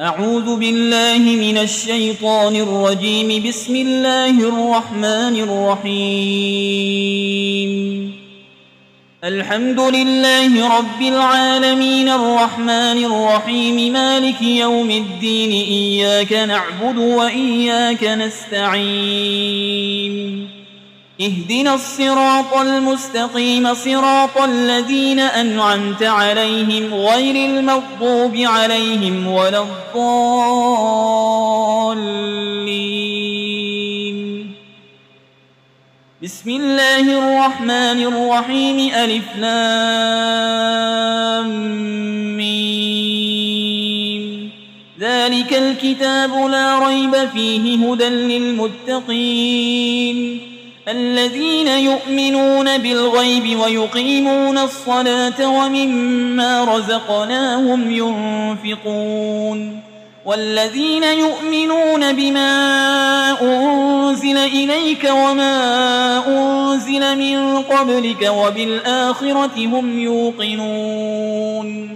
أعوذ بالله من الشيطان الرجيم. بسم الله الرحمن الرحيم. الحمد لله رب العالمين الرحمن الرحيم مالك يوم الدين. إياك نعبد وإياك نستعين. اهدنا الصراط المستقيم صراط الذين أنعمت عليهم غير المغضوب عليهم ولا الضالين. بسم الله الرحمن الرحيم. ألف لام ميم. ذلك الكتاب لا ريب فيه هدى للمتقين الذين يؤمنون بالغيب ويقيمون الصلاة ومما رزقناهم ينفقون والذين يؤمنون بما أنزل إليك وما أنزل من قبلك وبالآخرة هم يوقنون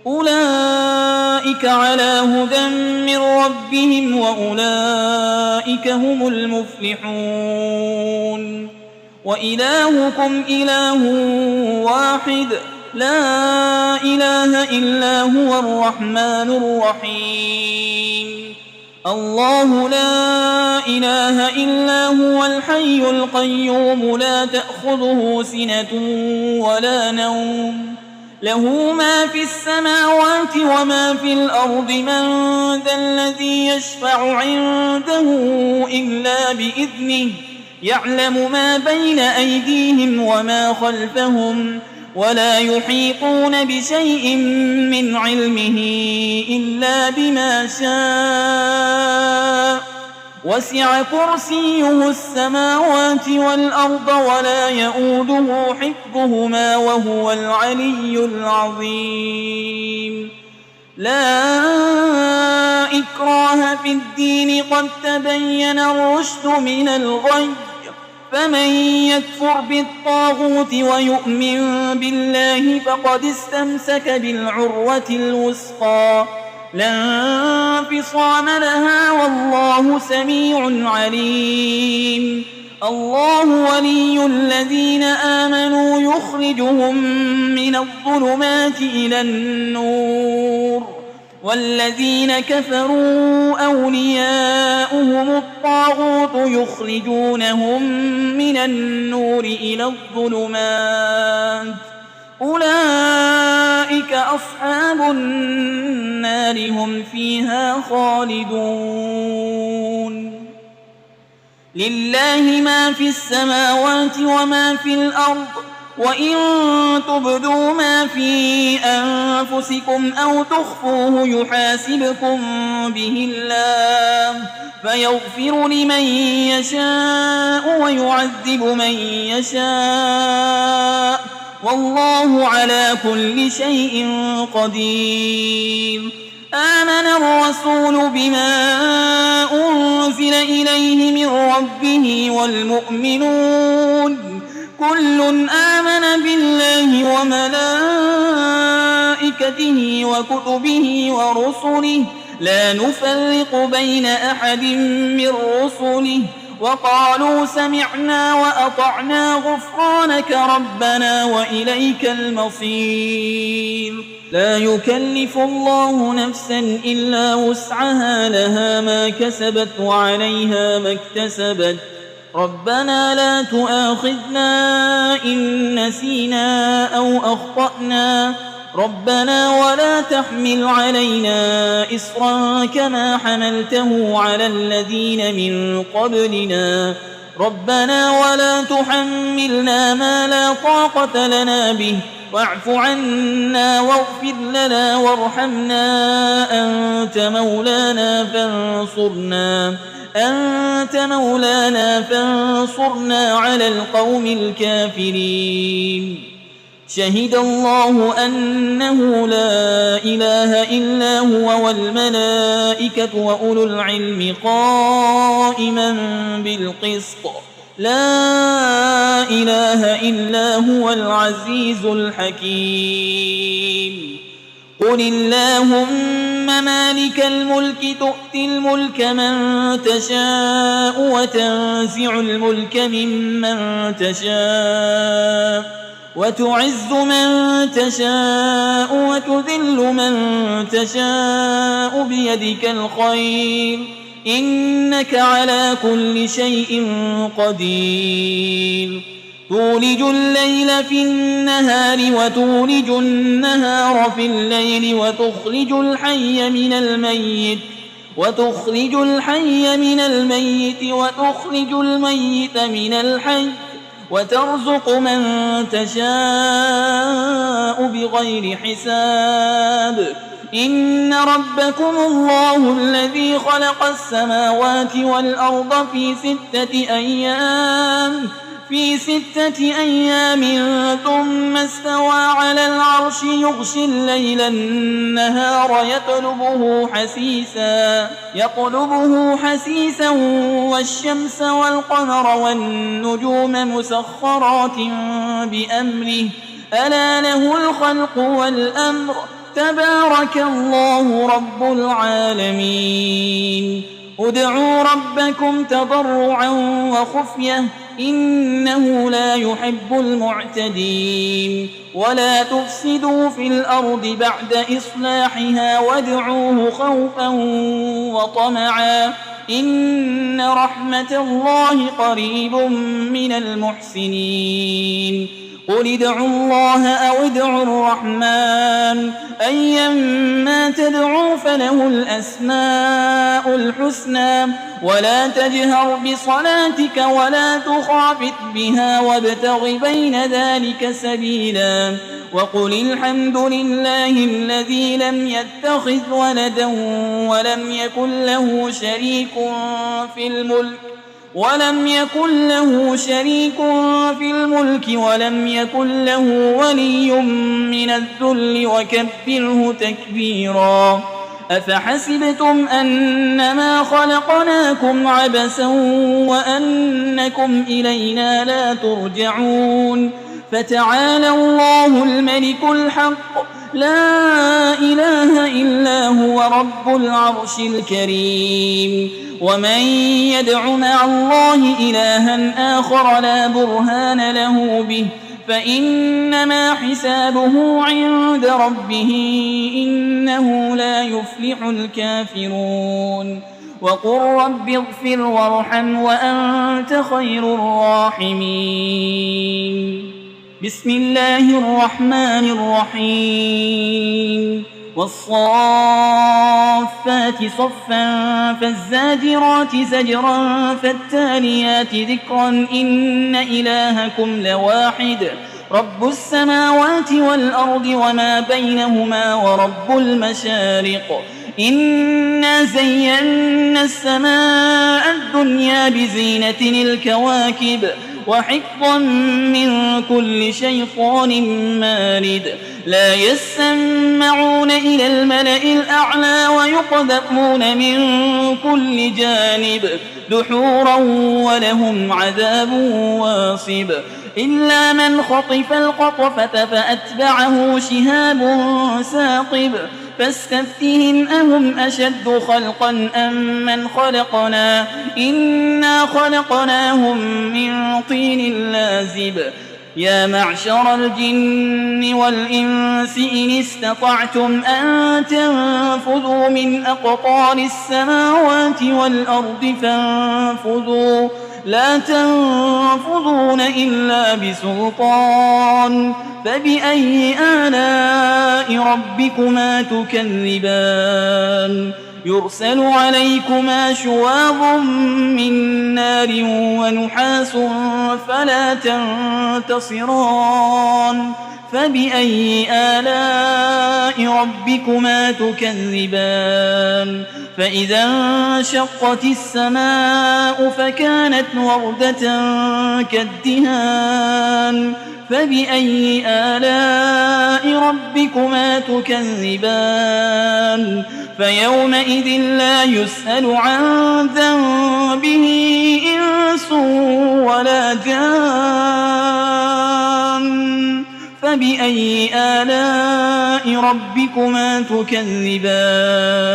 أولئك على هدى من ربهم وأولئك هم المفلحون. وإلهكم إله واحد لا إله إلا هو الرحمن الرحيم. الله لا إله إلا هو الحي القيوم لا تأخذه سنة ولا نوم له ما في السماوات وما في الأرض. من ذا الذي يشفع عنده إلا بإذنه يعلم ما بين أيديهم وما خلفهم ولا يحيطون بشيء من علمه إلا بما شاء. وسع كرسيه السماوات والأرض ولا يئوده حفظهما وهو العلي العظيم. لا إكراه في الدين قد تبين الرشد من الغي. فمن يكفر بالطاغوت ويؤمن بالله فقد استمسك بالعروة الوثقى لا انفصام لها والله سميع عليم. الله ولي الذين آمنوا يخرجهم من الظلمات إلى النور والذين كفروا أولياؤهم الطاغوت يخرجونهم من النور إلى الظلمات أولئك أصحاب النار هم فيها خالدون. لله ما في السماوات وما في الأرض وإن تبدوا ما في أنفسكم أو تخفوه يحاسبكم به الله فيغفر لمن يشاء ويعذب من يشاء والله على كل شيء قدير. آمن الرسول بما أنزل إليه من ربه والمؤمنون كل آمن بالله وملائكته وكتبه ورسله لا نفرق بين أحد من رسله وقالوا سمعنا وأطعنا غفرانك ربنا وإليك المصير. لا يكلف الله نفسا إلا وسعها لها ما كسبت وعليها ما اكتسبت. ربنا لا تؤاخذنا إن نسينا أو أخطأنا ربنا ولا تحمل علينا إصرا كما حملته على الذين من قبلنا ربنا ولا تحملنا ما لا طاقة لنا به واعف عنا واغفر لنا وارحمنا أنت مولانا فانصرنا على القوم الكافرين. شهد الله أنه لا إله إلا هو والملائكة وأولو العلم قائما بالقسط لا إله إلا هو العزيز الحكيم. قل اللهم مالك الملك تؤتي الملك من تشاء وتنزع الملك ممن تشاء وتعز من تشاء وتذل من تشاء بيدك الخير إنك على كل شيء قدير تولج الليل في النهار وتولج النهار في الليل وتخرج الحي من الميت وتخرج الميت من الحي وترزق من تشاء بغير حساب إن ربكم الله الذي خلق السماوات والأرض في 6 أيام ثم استوى على العرش يغشي الليل النهار يطلبه حسيسا والشمس والقمر والنجوم مسخرات بأمره ألا له الخلق والأمر تبارك الله رب العالمين ادعوا ربكم تضرعا وخفية إنه لا يحب المعتدين ولا تفسدوا في الأرض بعد إصلاحها وادعوه خوفا وطمعا إن رحمة الله قريب من المحسنين قل ادعوا الله أو ادعوا الرحمن أيما تدعوا فله الأسماء الحسنى ولا تجهر بصلاتك ولا تخافت بها وابتغ بين ذلك سبيلا وقل الحمد لله الذي لم يتخذ ولدا ولم يكن له شريك في الملك ولم يكن له ولي من الذل وكبره تكبيرا أفحسبتم أنما خلقناكم عبثا وأنكم إلينا لا ترجعون فتعالى الله الملك الحق لا إله إلا هو رب العرش الكريم ومن يدع مع الله إلها آخر لا برهان له به فإنما حسابه عند ربه إنه لا يفلح الكافرون وقل رب اغفر وارحم وأنت خير الراحمين بسم الله الرحمن الرحيم والصافات صفا فالزاجرات زجرا فالتاليات ذكرا إن إلهكم لواحد رب السماوات والأرض وما بينهما ورب المشارق إنا زينا السماء الدنيا بزينة الكواكب وحفظا من كل شيطان مارد لا يسمعون إلى الملأ الأعلى ويقذفون من كل جانب دحورا ولهم عذاب واصب إلا من خطف القطفة فأتبعه شهاب ثاقب فاستفتهم أهم أشد خلقا أم من خلقنا إنا خلقناهم من طين لازب يا معشر الجن والإنس إن استطعتم أن تنفذوا من أقطار السماوات والأرض فانفذوا لا تنفذون إلا بسلطان فبأي آلاء ربكما تكذبان يرسل عليكما شواظ من نار ونحاس فلا تنتصران فبأي آلاء ربكما تكذبان فإذا انشقت السماء فكانت وردة كالدهان فبأي آلاء ربكما تكذبان فيومئذ لا يسأل عن ذنبه إنس ولا جان فبأي آلاء ربكما تكذبان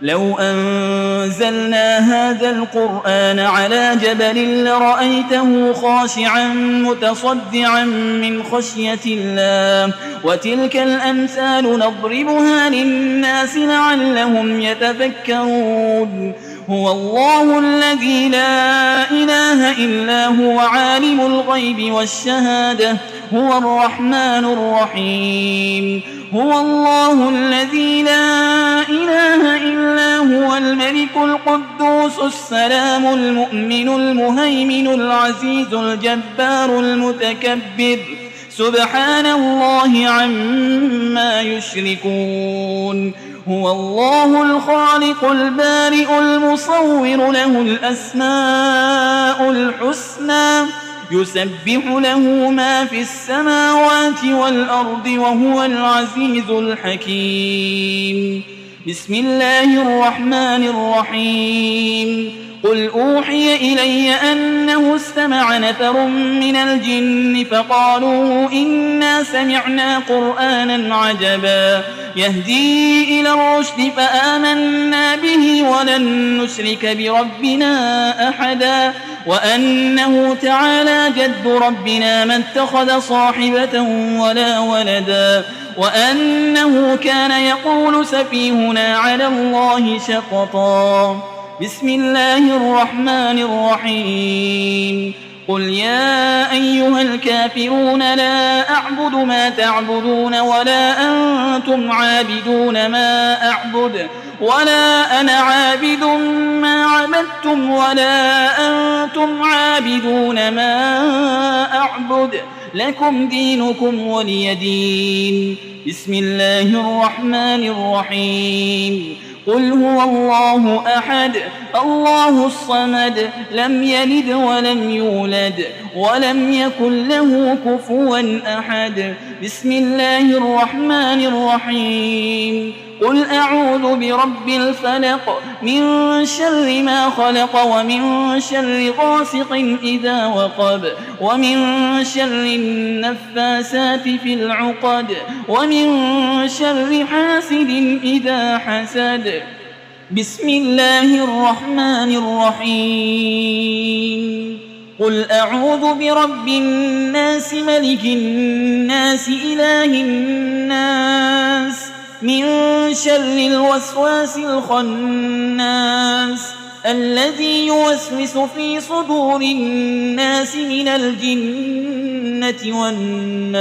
لو أنزلنا هذا القرآن على جبل لرأيته خاشعا متصدعا من خشية الله وتلك الأمثال نضربها للناس لعلهم يتفكرون هو الله الذي لا إله إلا هو عالم الغيب والشهادة هو الرحمن الرحيم هو الله الذي لا إله إلا هو الملك القدوس السلام المؤمن المهيمن العزيز الجبار المتكبر سبحان الله عما يشركون هو الله الخالق البارئ المصور له الأسماء الحسنى يسبح له ما في السماوات والأرض وهو العزيز الحكيم بسم الله الرحمن الرحيم قل أوحي إلي أنه استمع نفر من الجن فقالوا إنا سمعنا قرآنا عجبا يهدي إلى الرشد فآمنا به ولن نشرك بربنا أحدا وأنه تعالى جد ربنا ما اتخذ صاحبة ولا ولدا وأنه كان يقول سفيهنا على الله شططا بسم الله الرحمن الرحيم قل يا أيها الكافرون لا أعبد ما تعبدون ولا أنتم عابدون ما أعبد ولا أنا عابد ما عبدتم ولا أنتم عابدون ما أعبد لكم دينكم ولي دين بسم الله الرحمن الرحيم قل هو الله أحد الله الصمد لم يلد ولم يولد ولم يكن له كفوا أحد بسم الله الرحمن الرحيم قل أعوذ برب الفلق من شر ما خلق ومن شر غاسق إذا وقب ومن شر النفاسات في العقد ومن شر حاسد إذا حسد بسم الله الرحمن الرحيم قل أعوذ برب الناس ملك الناس إله الناس من شر الوسواس الخناس الذي يوسوس في صدور الناس من الجنة والناس